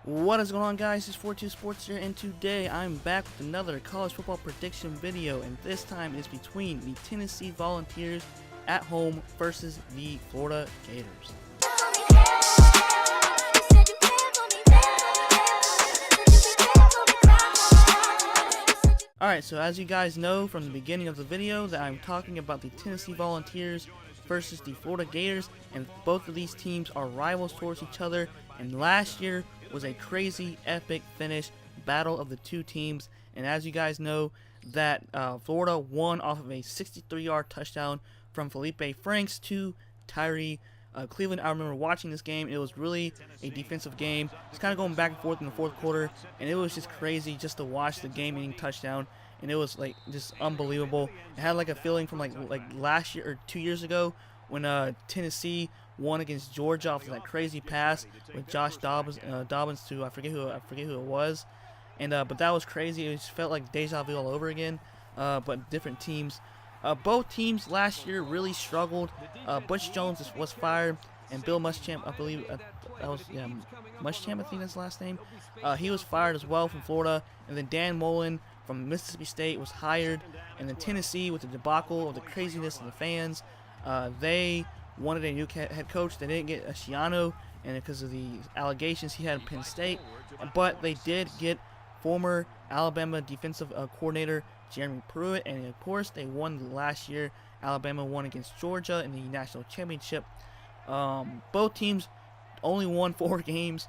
What is going on, guys? It's 42 Sports here, and today I'm back with another college football prediction video, and this time it's between the Tennessee Volunteers at home versus the Florida Gators. Alright, so as you guys know from the beginning of the video that I'm talking about the Tennessee Volunteers versus the Florida Gators, and both of these teams are rivals towards each other, and last year was a crazy epic finish battle of the two teams. And as you guys know, that Florida won off of a 63-yard touchdown from Felipe Franks to Tyree Cleveland. I remember watching this game. It was really a defensive game. It's kind of going back and forth in the fourth quarter, and it was just crazy just to watch the game-ending touchdown. And it was like just unbelievable. It had like a feeling from like last year or 2 years ago when Tennessee won against Georgia off of that crazy pass with Josh Dobbins to I forget who it was, and but that was crazy. It just felt like deja vu all over again, but different teams. Both teams last year really struggled. Butch Jones was fired, and Bill Muschamp, I believe that was Muschamp, I think that's his last name. He was fired as well from Florida, and then Dan Mullen from Mississippi State was hired. And then Tennessee, with the debacle of the craziness of the fans, they wanted a new head coach. They didn't get Schiano, and because of the allegations he had at Penn State, but they did get former Alabama defensive coordinator Jeremy Pruitt, and of course they won last year. Alabama won against Georgia in the national championship. Both teams only won 4 games.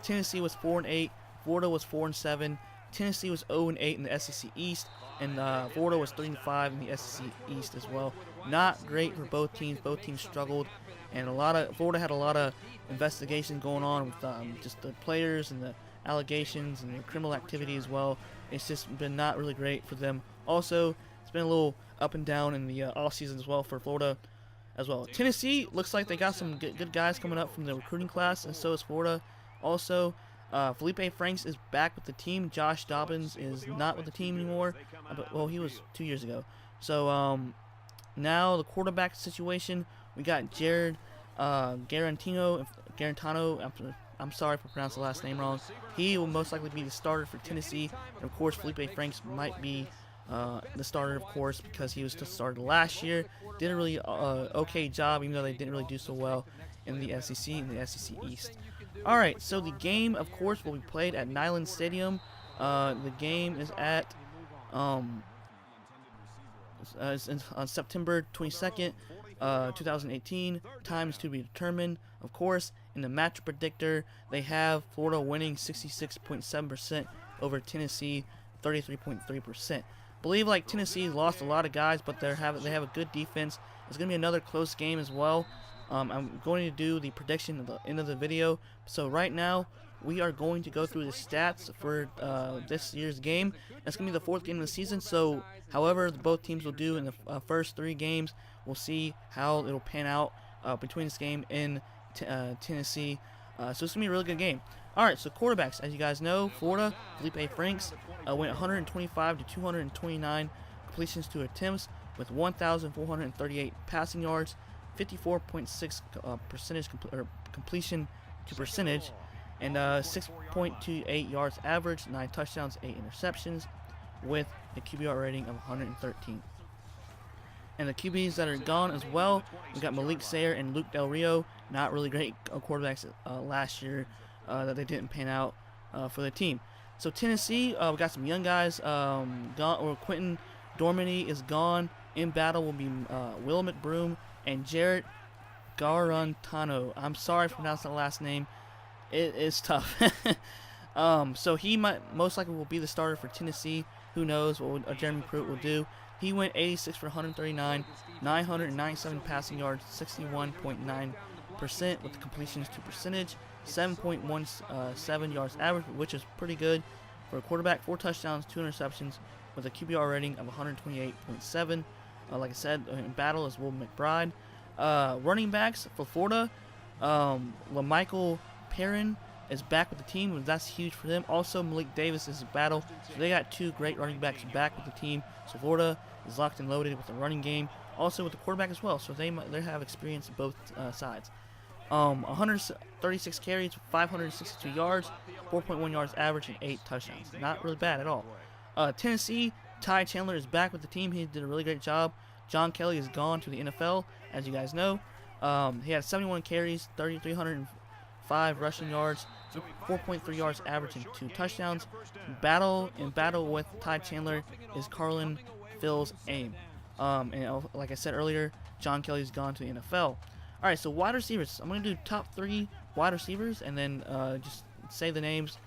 Tennessee was 4-8, Florida was 4-7. Tennessee was 0-8 in the SEC East, and Florida was 3-5 in the SEC East as well. Not great for both teams. Both teams struggled, and Florida had a lot of investigation going on with just the players and the allegations and the criminal activity as well. It's just been not really great for them. Also, it's been a little up and down in the offseason as well for Florida as well. Tennessee looks like they got some good guys coming up from the recruiting class, and so is Florida. Also, Felipe Franks is back with the team. Josh Dobbins is not with the team anymore. Well, he was 2 years ago. So now the quarterback situation, we got Jared Garantano. I'm sorry if I pronounced the last name wrong. He will most likely be the starter for Tennessee. And of course, Felipe Franks might be the starter, of course, because he was the starter last year. Did a really okay job, even though they didn't really do so well in the SEC and the SEC East. Alright, so the game, of course, will be played at Neyland Stadium. The game is at on September 22nd, 2018. Times to be determined. Of course, in the match predictor, they have Florida winning 66.7% over Tennessee 33.3%. Believe like Tennessee lost a lot of guys, but they have a good defense. It's going to be another close game as well. I'm going to do the prediction at the end of the video. So right now, we are going to go through the stats for this year's game. That's going to be the 4th game of the season. So however both teams will do in the first 3 games, we'll see how it'll pan out between this game in Tennessee. So it's going to be a really good game. Alright, so quarterbacks, as you guys know, Florida, Felipe Franks went 125 to 229 completions to attempts with 1,438 passing yards, 54.6% completion to percentage, and 6.28 yards average, 9 touchdowns, 8 interceptions, with a QBR rating of 113. And the QBs that are gone as well, we got Malik Sayer and Luke Del Rio. Not really great quarterbacks last year that they didn't pan out for the team. So Tennessee, we got some young guys gone. Or Quentin Dormady is gone. In battle will be Will McBroom and Jarrett Garantano. I'm sorry for pronouncing the last name. It is tough. So he most likely will be the starter for Tennessee. Who knows what Jeremy Pruitt will do. He went 86 for 139, 997 passing yards, 61.9% with the completions to percentage, 7.17 yards average, which is pretty good for a quarterback. 4 touchdowns, 2 interceptions with a QBR rating of 128.7. Like I said, in battle is Will McBride. Running backs for Florida, LaMichael Perrin is back with the team. That's huge for them. Also, Malik Davis is in battle. So they got 2 great running backs back with the team. So Florida is locked and loaded with the running game. Also with the quarterback as well. So they have experience on both sides. 136 carries, 562 yards. 4.1 yards average, and 8 touchdowns. Not really bad at all. Tennessee, Ty Chandler is back with the team. He did a really great job. John Kelly is gone to the NFL, as you guys know. He had 71 carries, 305 rushing yards, 4.3 yards average, and 2 touchdowns. In battle with Ty Chandler is Carlin Phil's aim. And like I said earlier, John Kelly's gone to the NFL. Alright, so wide receivers. I'm going to do top 3 wide receivers and then just say the names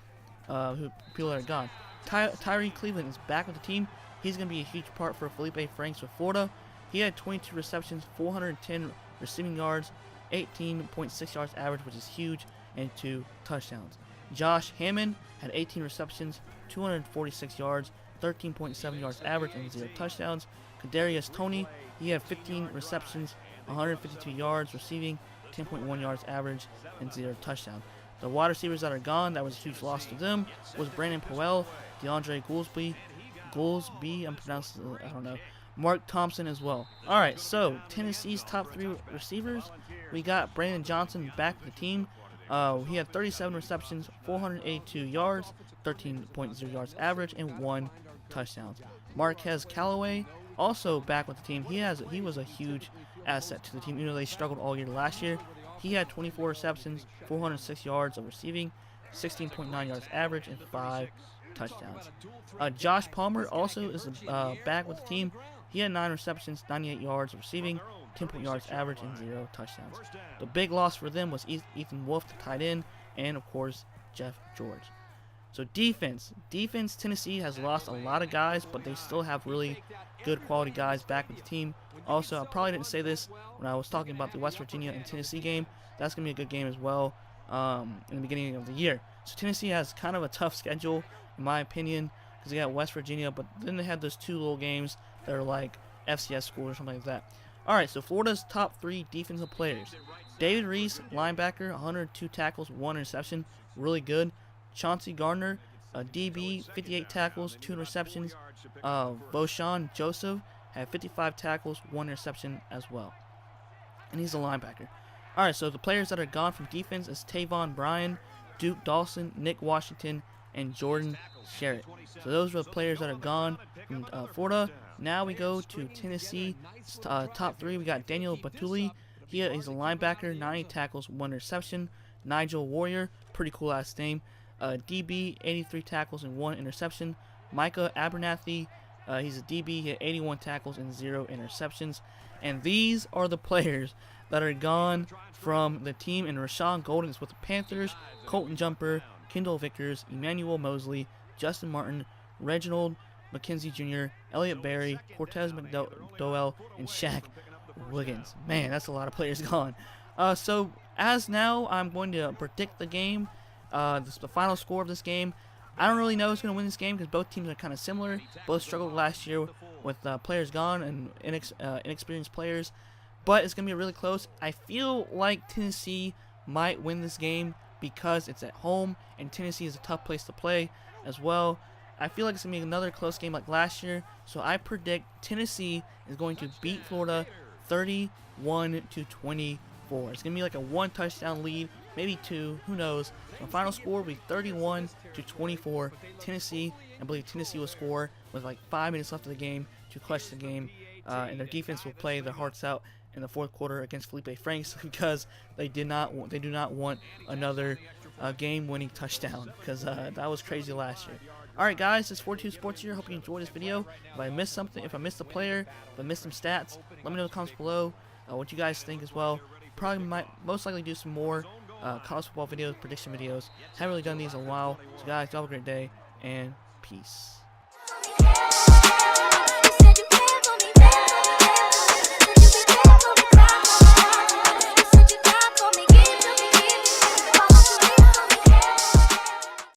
who people that are gone. Tyree Cleveland is back with the team. He's going to be a huge part for Felipe Franks with Florida. He had 22 receptions, 410 receiving yards, 18.6 yards average, which is huge, and 2 touchdowns. Josh Hammond had 18 receptions, 246 yards, 13.7 yards average, and 0 touchdowns. Kadarius Toney, he had 15 receptions, 152 yards receiving, 10.1 yards average, and 0 touchdowns. The wide receivers that are gone, that was a huge loss to them, was Brandon Powell, DeAndre Goolsby, I'm pronouncing, I don't know, Mark Thompson as well. Alright, so Tennessee's top 3 receivers, we got Brandon Johnson back with the team. He had 37 receptions, 482 yards, 13.0 yards average, and 1 touchdown. Marquez Callaway also back with the team. He was a huge asset to the team, even though they struggled all year last year. He had 24 receptions, 406 yards of receiving, 16.9 yards average, and 5 touchdowns. Josh Palmer also is back with the team. He had 9 receptions, 98 yards of receiving, 10 yards average, and 0 touchdowns. The big loss for them was Ethan Wolf, the tight end, and of course Jeff George. So defense, Tennessee has lost a lot of guys, but they still have really good quality guys back with the team. Also, I probably didn't say this when I was talking about the West Virginia and Tennessee game. That's going to be a good game as well in the beginning of the year. So Tennessee has kind of a tough schedule, in my opinion, because they got West Virginia, but then they had those 2 little games that are like FCS schools or something like that. Alright, so Florida's top 3 defensive players. David Reese, linebacker, 102 tackles, 1 interception, really good. Chauncey Gardner, a DB, 58 tackles, 2 interceptions. Voshan Joseph had 55 tackles, 1 interception as well. And he's a linebacker. Alright, so the players that are gone from defense is Tavon Bryan, Duke Dawson, Nick Washington, and Jordan Sherritt. So those are the players that are gone from Florida. Now we go to Tennessee. Top 3, we got Daniel Batuli. He's a linebacker, 90 tackles, 1 interception. Nigel Warrior, pretty cool last name. DB, 83 tackles and 1 interception. Micah Abernathy, he's a DB, he had 81 tackles and 0 interceptions. And these are the players that are gone from the team. And Rashawn Golden is with the Panthers. Colton Jumper, Kendall Vickers, Emmanuel Mosley, Justin Martin, Reginald McKenzie Jr., Elliott Berry, Cortez McDowell, and Shaq Wiggins. Man, that's a lot of players gone. So as now, I'm going to predict the game. The final score of this game. I don't really know who's going to win this game because both teams are kind of similar. Both struggled last year with players gone and inexperienced players. But it's going to be really close. I feel like Tennessee might win this game because it's at home, and Tennessee is a tough place to play as well. I feel like it's going to be another close game like last year. So I predict Tennessee is going to beat Florida 31-24. It's going to be like a 1 touchdown lead, maybe 2, who knows. The final score will be 31-24 Tennessee. I believe Tennessee will score with like 5 minutes left of the game to clutch the game. And their defense will play their hearts out in the 4th quarter against Felipe Franks because they do not want another game-winning touchdown because that was crazy last year. Alright guys, this is 42 Sports here. Hope you enjoyed this video. If I missed something, if I missed a player, if I missed some stats, let me know in the comments below what you guys think as well. Probably most likely do some more college football videos, prediction videos. Haven't really done these in a while. So guys, have a great day and peace.